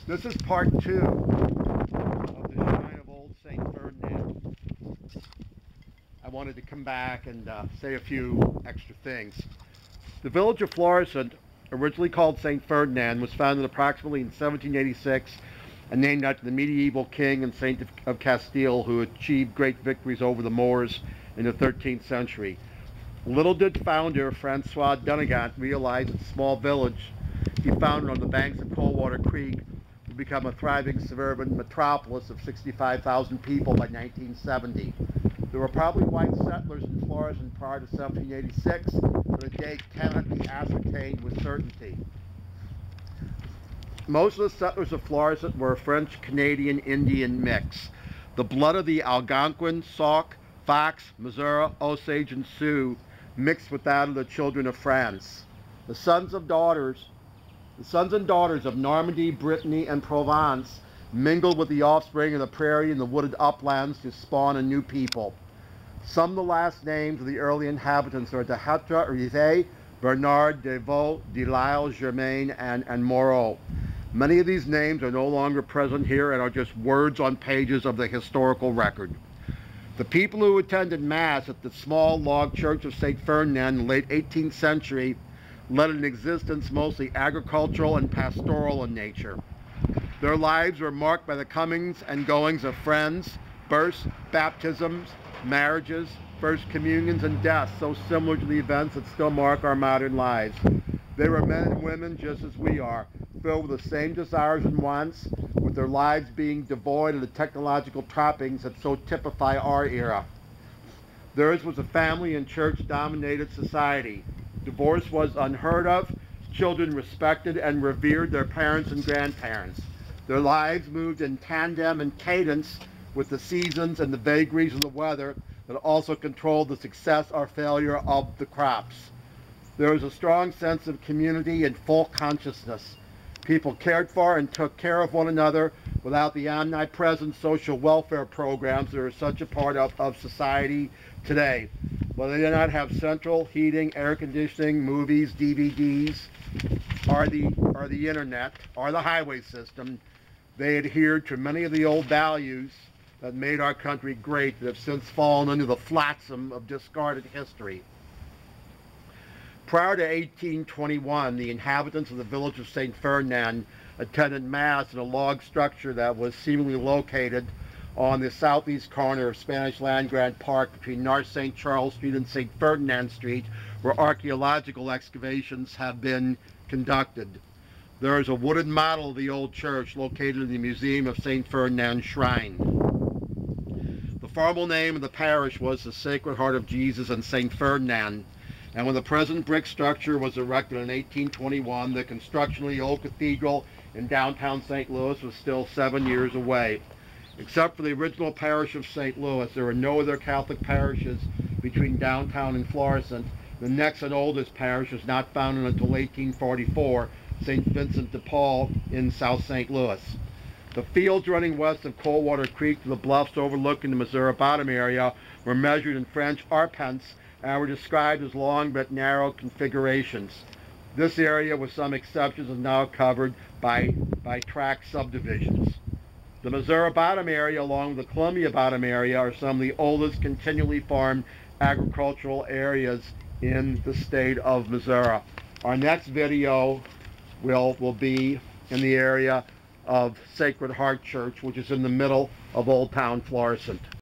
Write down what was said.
This is part 2 of the Shrine of Old St. Ferdinand. I wanted to come back and say a few extra things. The village of Florissant, originally called St. Ferdinand, was founded approximately in 1786 and named after the medieval king and saint of Castile who achieved great victories over the Moors in the 13th century. Little did founder Francois Dunnigan realize that the small village he founded on the banks of Coldwater Creek would become a thriving suburban metropolis of 65,000 people by 1970. There were probably white settlers in Florissant prior to 1786, but a date cannot be ascertained with certainty. Most of the settlers of Florissant were a French-Canadian Indian mix. The blood of the Algonquin, Sauk, Fox, Missouri, Osage, and Sioux mixed with that of the children of France. The sons and daughters of Normandy, Brittany, and Provence mingled with the offspring of the prairie and the wooded uplands to spawn a new people. Some of the last names of the early inhabitants are Dehetra, Rivet, Bernard, Devaux, Delisle, Germain, and Moreau. Many of these names are no longer present here and are just words on pages of the historical record. The people who attended Mass at the small log church of St. Ferdinand in the late 18th century led an existence mostly agricultural and pastoral in nature. Their lives were marked by the comings and goings of friends, births, baptisms, marriages, first communions, and deaths, so similar to the events that still mark our modern lives. They were men and women just as we are, filled with the same desires and wants, with their lives being devoid of the technological trappings that so typify our era. Theirs was a family and church-dominated society. Divorce was unheard of. Children respected and revered their parents and grandparents. Their lives moved in tandem and cadence with the seasons and the vagaries of the weather that also controlled the success or failure of the crops. There was a strong sense of community and full consciousness. People cared for and took care of one another without the omnipresent social welfare programs that are such a part of society today. Well, they did not have central heating, air conditioning, movies, DVDs, or the internet, or the highway system. They adhered to many of the old values that made our country great that have since fallen into the flotsam of discarded history. Prior to 1821, the inhabitants of the village of St. Ferdinand attended Mass in a log structure that was seemingly located on the southeast corner of Spanish Land Grant Park between North St. Charles Street and St. Ferdinand Street, where archaeological excavations have been conducted. There is a wooden model of the old church located in the Museum of St. Ferdinand Shrine. The formal name of the parish was the Sacred Heart of Jesus and St. Ferdinand, and when the present brick structure was erected in 1821, the construction of the old cathedral in downtown St. Louis was still 7 years away. Except for the original parish of St. Louis, there are no other Catholic parishes between downtown and Florissant. The next and oldest parish was not founded until 1844, St. Vincent de Paul in South St. Louis. The fields running west of Coldwater Creek to the bluffs overlooking the Missouri bottom area were measured in French arpents and were described as long but narrow configurations. This area, with some exceptions, is now covered by tract subdivisions. The Missouri bottom area, along with the Columbia bottom area, are some of the oldest continually farmed agricultural areas in the state of Missouri. Our next video will be in the area of Sacred Heart Church, which is in the middle of Old Town Florissant.